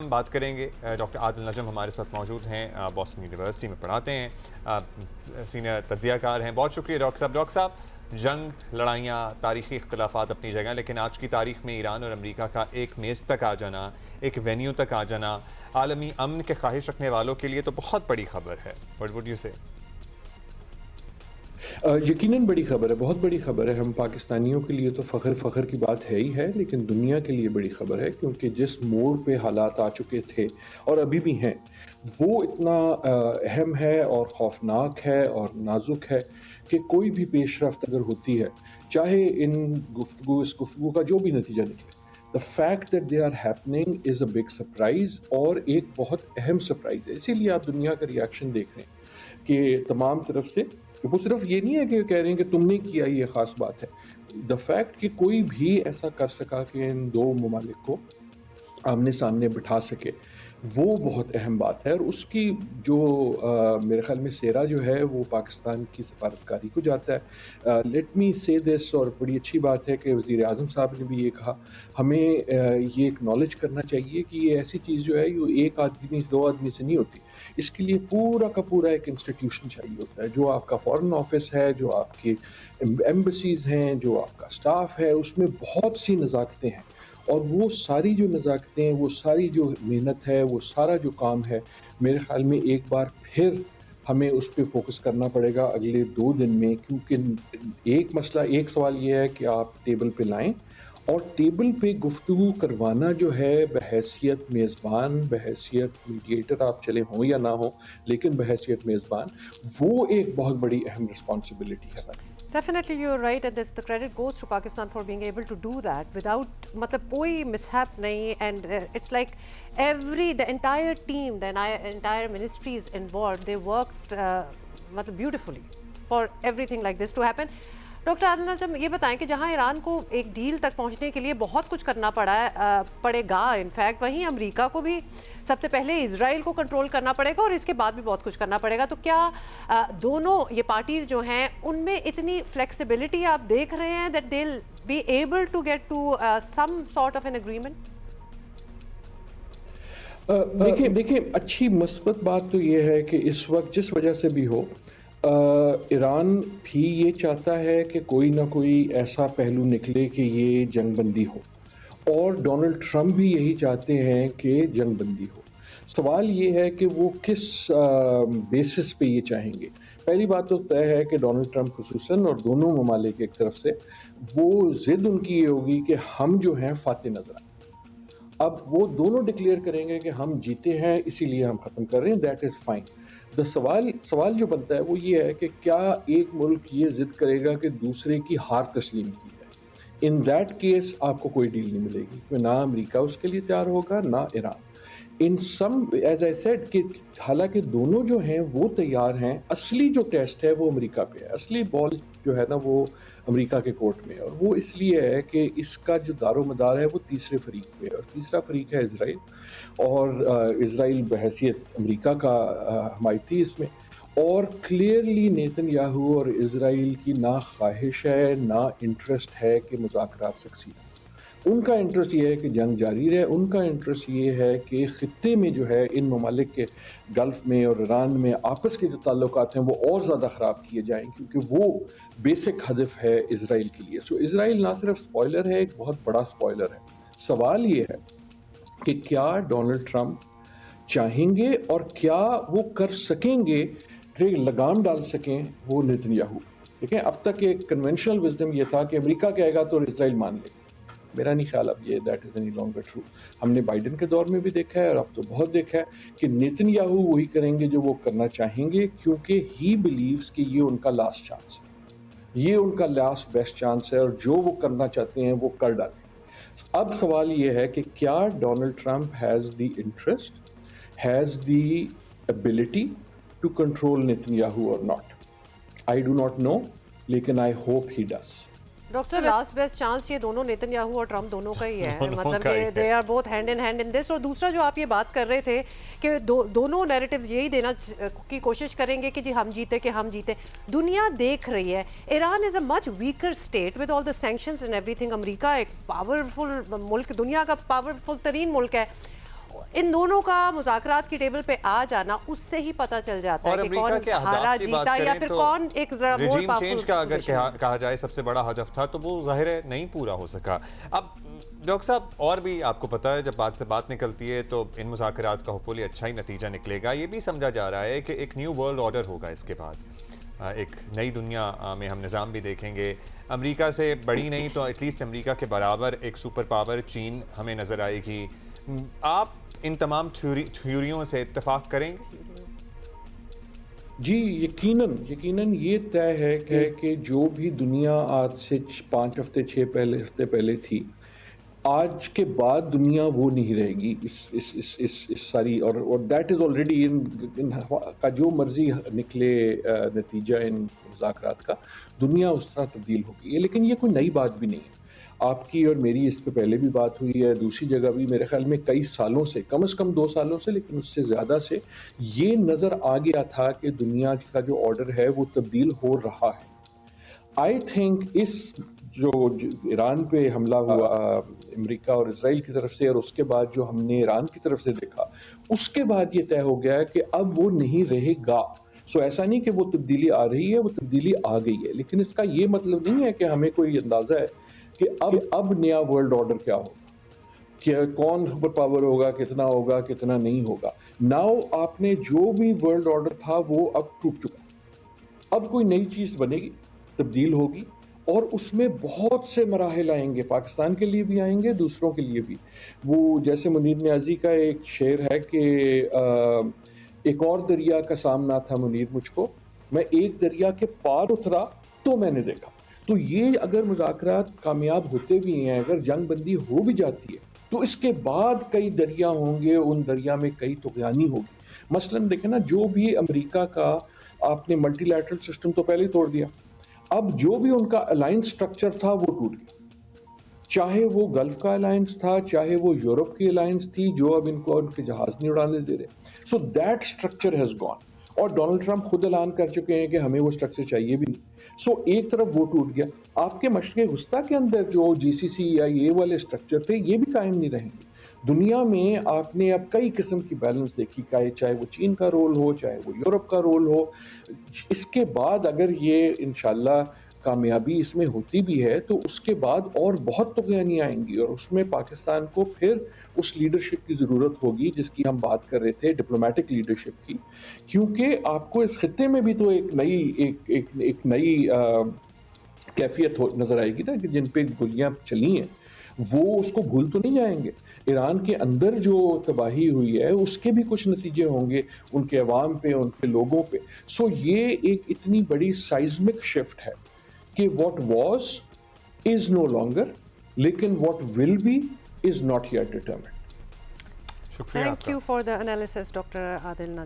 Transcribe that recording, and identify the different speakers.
Speaker 1: ہم بات کریں گے ڈاکٹر عادل نجم ہمارے ساتھ موجود ہیں، بوسٹن یونیورسٹی میں پڑھاتے ہیں، سینئر تجزیہ کار ہیں۔ بہت شکریہ ڈاکٹر صاحب۔ ڈاکٹر صاحب، جنگ، لڑائیاں، تاریخی اختلافات اپنی جگہ، لیکن آج کی تاریخ میں ایران اور امریکہ کا ایک میز تک آ جانا، ایک وینیو تک آ جانا، عالمی امن کے خواہش رکھنے والوں کے لیے تو بہت بڑی خبر ہے۔ What would you say؟
Speaker 2: یقیناً بڑی خبر ہے، بہت بڑی خبر ہے۔ ہم پاکستانیوں کے لیے تو فخر کی بات ہے ہی ہے، لیکن دنیا کے لیے بڑی خبر ہے، کیونکہ جس موڑ پہ حالات آ چکے تھے اور ابھی بھی ہیں، وہ اتنا اہم ہے اور خوفناک ہے اور نازک ہے کہ کوئی بھی پیش رفت اگر ہوتی ہے، چاہے اس گفتگو کا جو بھی نتیجہ نکلے، the fact that they are happening is a big surprise، اور ایک بہت اہم سرپرائز ہے۔ اسی لیے آپ دنیا کا ریاکشن دیکھ رہے ہیں کہ تمام طرف سے وہ صرف یہ نہیں ہے کہ کہہ رہے ہیں کہ تم نے کیا، یہ خاص بات ہے۔ دا فیکٹ کہ کوئی بھی ایسا کر سکا کہ ان دو ممالک کو آمنے سامنے بٹھا سکے، وہ بہت اہم بات ہے، اور اس کی جو میرے خیال میں سیرا جو ہے وہ پاکستان کی سفارتکاری کو جاتا ہے۔ لیٹ می سے دس، اور بڑی اچھی بات ہے کہ وزیر اعظم صاحب نے بھی یہ کہا، ہمیں یہ ایکنالج کرنا چاہیے کہ یہ ایسی چیز جو ہے یہ ایک آدمی دو آدمی سے نہیں ہوتی، اس کے لیے پورا کا پورا ایک انسٹیٹیوشن چاہیے ہوتا ہے، جو آپ کا فارن آفس ہے، جو آپ کی ایمبیسیز ہیں، جو آپ کا سٹاف ہے، اس میں بہت سی نزاکتیں ہیں، اور وہ ساری جو نزاکتیں، وہ ساری جو محنت ہے، وہ سارا جو کام ہے، میرے خیال میں ایک بار پھر ہمیں اس پہ فوکس کرنا پڑے گا اگلے 2 دن میں، کیونکہ ایک سوال یہ ہے کہ آپ ٹیبل پہ لائیں، اور ٹیبل پہ گفتگو کروانا جو ہے بحیثیت میزبان، بحیثیت میڈیٹر آپ چلے ہوں یا نہ ہوں، لیکن بحیثیت میزبان وہ ایک بہت بڑی اہم رسپانسبلٹی ہے۔
Speaker 3: Definitely you're right, and the credit goes to Pakistan for being able to do that without matlab koi mishap nahi, and it's like the entire team, the entire ministry is involved. They worked matlab beautifully for everything like this to happen. Doctor Adil Najam, یہ بتائیں کہ جہاں ایران کو ایک deal تک پہنچنے کے لیے بہت کچھ کرنا پڑے گا، انفیکٹ وہیں امریکہ کو بھی سب سے پہلے اسرائیل کو کنٹرول کرنا پڑے گا، اور اس کے بعد بھی بہت کچھ کرنا پڑے گا، تو کیا دونوں یہ پارٹیز جو ہیں ان میں اتنی فلیکسیبلٹی آپ دیکھ رہے ہیں that they'll be able to get to some sort of an agreement؟
Speaker 2: دیکھیں اچھی مثبت بات تو یہ ہے کہ اس وقت جس وجہ سے بھی ہو، ایران بھی یہ چاہتا ہے کہ کوئی نہ کوئی ایسا پہلو نکلے کہ یہ جنگ بندی ہو، اور ڈونلڈ ٹرمپ بھی یہی چاہتے ہیں کہ جنگ بندی ہو۔ سوال یہ ہے کہ وہ کس بیسس پہ یہ چاہیں گے۔ پہلی بات تو طے ہے کہ ڈونلڈ ٹرمپ خصوصاً اور دونوں ممالک ایک طرف سے وہ ضد ان کی یہ ہوگی کہ ہم جو ہیں فاتح نظر آئیں۔ اب وہ دونوں ڈکلیئر کریں گے کہ ہم جیتے ہیں اسی لیے ہم ختم کر رہے ہیں، دیٹ از فائن۔ سوال جو بنتا ہے وہ یہ ہے کہ کیا ایک ملک یہ ضد کرے گا کہ دوسرے کی ہار تسلیم کی جائے؟ ان دیٹ کیس آپ کو کوئی ڈیل نہیں ملے گی، نہ امریکہ اس کے لیے تیار ہوگا نہ ایران۔ ایز آئی سیڈ کہ حالانکہ دونوں جو ہیں وہ تیار ہیں، اصلی جو ٹیسٹ ہے وہ امریکہ پہ ہے، اصلی بال جو ہے نا وہ امریکہ کے کورٹ میں ہے، اور وہ اس لیے ہے کہ اس کا جو دار و مدار ہے وہ تیسرے فریق پہ ہے، اور تیسرا فریق ہے اسرائیل، اور اسرائیل بحیثیت امریکہ کا حمایتی اس میں، اور کلیئرلی نیتن یاہو اور اسرائیل کی نہ خواہش ہے نہ انٹرسٹ ہے کہ مذاکرات سکسیڈ ہوں۔ ان کا انٹرسٹ یہ ہے کہ جنگ جاری رہے، ان کا انٹرسٹ یہ ہے کہ خطے میں جو ہے ان ممالک کے گلف میں اور ایران میں آپس کے جو تعلقات ہیں وہ اور زیادہ خراب کیے جائیں، کیونکہ وہ بیسک ہدف ہے اسرائیل کے لیے۔ سو اسرائیل نہ صرف سپوائلر ہے، ایک بہت بڑا سپوائلر ہے۔ سوال یہ ہے کہ کیا ڈونلڈ ٹرمپ چاہیں گے اور کیا وہ کر سکیں گے کہ لگام ڈال سکیں وہ نیتن یاہو۔ دیکھیں اب تک ایک کنونشنل وزڈم یہ تھا کہ امریکہ کہے گا تو اسرائیل مان لے گا، میرا نہیں خیال اب یہ that is any longer true. ہم نے بائیڈن کے دور میں بھی دیکھا ہے اور اب تو بہت دیکھا ہے کہ نیتن یاہو وہی کریں گے جو وہ کرنا چاہیں گے، کیونکہ ہی بلیوز کہ یہ ان کا لاسٹ چانس ہے، یہ ان کا لاسٹ بیسٹ چانس ہے، اور جو وہ کرنا چاہتے ہیں وہ کر ڈالیں۔ اب سوال یہ ہے کہ کیا Donald Trump has the interest, has the ability to control Netanyahu اور not? I do not know, لیکن I hope he does.
Speaker 3: Doctor last best chance یہ دونوں نیتن یاہو اور ٹرمپ دونوں کا ہی ہے، مطلب کہ they are both hand in hand in this. اور دوسرا جو آپ یہ بات کر رہے تھے کہ دونوں نیریٹیوز یہی دینا کی کوشش کریں گے کہ جی ہم جیتے کہ ہم جیتے، دنیا دیکھ رہی ہے Iran is a much weaker state with all the sanctions and everything. امریکہ ایک پاورفل ملک، دنیا کا پاورفل ترین ملک ہے، ان دونوں کا مذاکرات کی ٹیبل پہ آ جانا اس سے ہی پتہ چل جاتا ہے کہ کون ہارا جیتا یا پھر کون ایک ذرا مور
Speaker 1: رجیم
Speaker 3: پاورفل
Speaker 1: چینج کا اگر کہا جائے سب سے بڑا ہدف تھا تو وہ ظاہر ہے نہیں پورا ہو سکا. اب ڈاکٹر صاحب اور بھی آپ کو پتا ہے جب بات سے بات نکلتی ہے تو ان مذاکرات کا ہوپفلی اچھا ہی نتیجہ نکلے گا. یہ بھی سمجھا جا رہا ہے کہ ایک نیو ورلڈ آرڈر ہوگا اس کے بعد, ایک نئی دنیا میں ہم نظام بھی دیکھیں گے. امریکہ سے بڑی نہیں تو ایٹ لیسٹ امریکہ کے برابر ایک سپر پاور چین ہمیں نظر آئے گی. آپ ان تمام تھیوریوں سے اتفاق کریں گے؟
Speaker 2: جی یقیناً یہ طے ہے کہ جو بھی دنیا آج سے 5 ہفتے 6 ہفتے پہلے تھی, آج کے بعد دنیا وہ نہیں رہے گی اس ساری, اور دیٹ از آلریڈی کا جو مرضی نکلے نتیجہ ان مذاکرات کا, دنیا اس طرح تبدیل ہوگی. لیکن یہ کوئی نئی بات بھی نہیں ہے. آپ کی اور میری اس پہ پہلے بھی بات ہوئی ہے, دوسری جگہ بھی میرے خیال میں کئی سالوں سے, کم از کم 2 سالوں سے, لیکن اس سے زیادہ سے یہ نظر آ گیا تھا کہ دنیا کا جو آرڈر ہے وہ تبدیل ہو رہا ہے. آئی تھنک اس جو ایران پہ حملہ ہوا امریکہ اور اسرائیل کی طرف سے, اور اس کے بعد جو ہم نے ایران کی طرف سے دیکھا, اس کے بعد یہ طے ہو گیا کہ اب وہ نہیں رہے گا. سو ایسا نہیں کہ وہ تبدیلی آ رہی ہے, وہ تبدیلی آ گئی ہے. لیکن اس کا یہ مطلب نہیں ہے کہ ہمیں کوئی اندازہ ہے کہ اب نیا ورلڈ آرڈر کیا ہوگا, کہ کون سپر پاور ہوگا, کتنا نہیں ہوگا. ناؤ آپ نے جو بھی ورلڈ آرڈر تھا وہ اب ٹوٹ چکا. اب کوئی نئی چیز بنے گی, تبدیل ہوگی, اور اس میں بہت سے مراحل آئیں گے, پاکستان کے لیے بھی آئیں گے, دوسروں کے لیے بھی. وہ جیسے منیر نیازی کا ایک شعر ہے کہ ایک اور دریا کا سامنا تھا منیر مجھ کو, میں ایک دریا کے پار اترا تو میں نے دیکھا. تو یہ اگر مذاکرات کامیاب ہوتے بھی ہیں, اگر جنگ بندی ہو بھی جاتی ہے, تو اس کے بعد کئی دریا ہوں گے, ان دریا میں کئی طغیانی ہوگی. مثلاً دیکھیں نا, جو بھی امریکہ کا آپ نے ملٹی لیٹرل سسٹم تو پہلے ہی توڑ دیا, اب جو بھی ان کا الائنس سٹرکچر تھا وہ ٹوٹ گیا. چاہے وہ گلف کا الائنس تھا, چاہے وہ یورپ کی الائنس تھی, جو اب ان کو ان کے جہاز نہیں اڑانے دے رہے. So that structure has gone, اور ڈونلڈ ٹرمپ خود اعلان کر چکے ہیں کہ ہمیں وہ سٹرکچر چاہیے بھی نہیں. سو ایک طرف وہ ٹوٹ گیا. آپ کے مشرق وسطی کے اندر جو جی سی سی یا یہ والے سٹرکچر تھے, یہ بھی قائم نہیں رہیں گے. دنیا میں آپ نے اب کئی قسم کی بیلنس دیکھی, چاہے وہ چین کا رول ہو, چاہے وہ یورپ کا رول ہو. اس کے بعد اگر یہ انشاءاللہ کامیابی اس میں ہوتی بھی ہے, تو اس کے بعد اور بہت طغیانیاں آئیں گی, اور اس میں پاکستان کو پھر اس لیڈرشپ کی ضرورت ہوگی جس کی ہم بات کر رہے تھے, ڈپلومیٹک لیڈرشپ کی. کیونکہ آپ کو اس خطے میں بھی تو ایک نئی کیفیت نظر آئے گی نا, کہ جن پہ گولیاں چلی ہیں وہ اس کو بھول تو نہیں جائیں گے. ایران کے اندر جو تباہی ہوئی ہے اس کے بھی کچھ نتیجے ہوں گے ان کے عوام پہ, ان کے لوگوں پہ. سو یہ ایک اتنی بڑی سائزمک شفٹ ہے کہ what was is no longer, لیکن what will be is not yet determined.
Speaker 1: شکریہ.
Speaker 3: Thank you for the analysis, Dr. Adil Najam.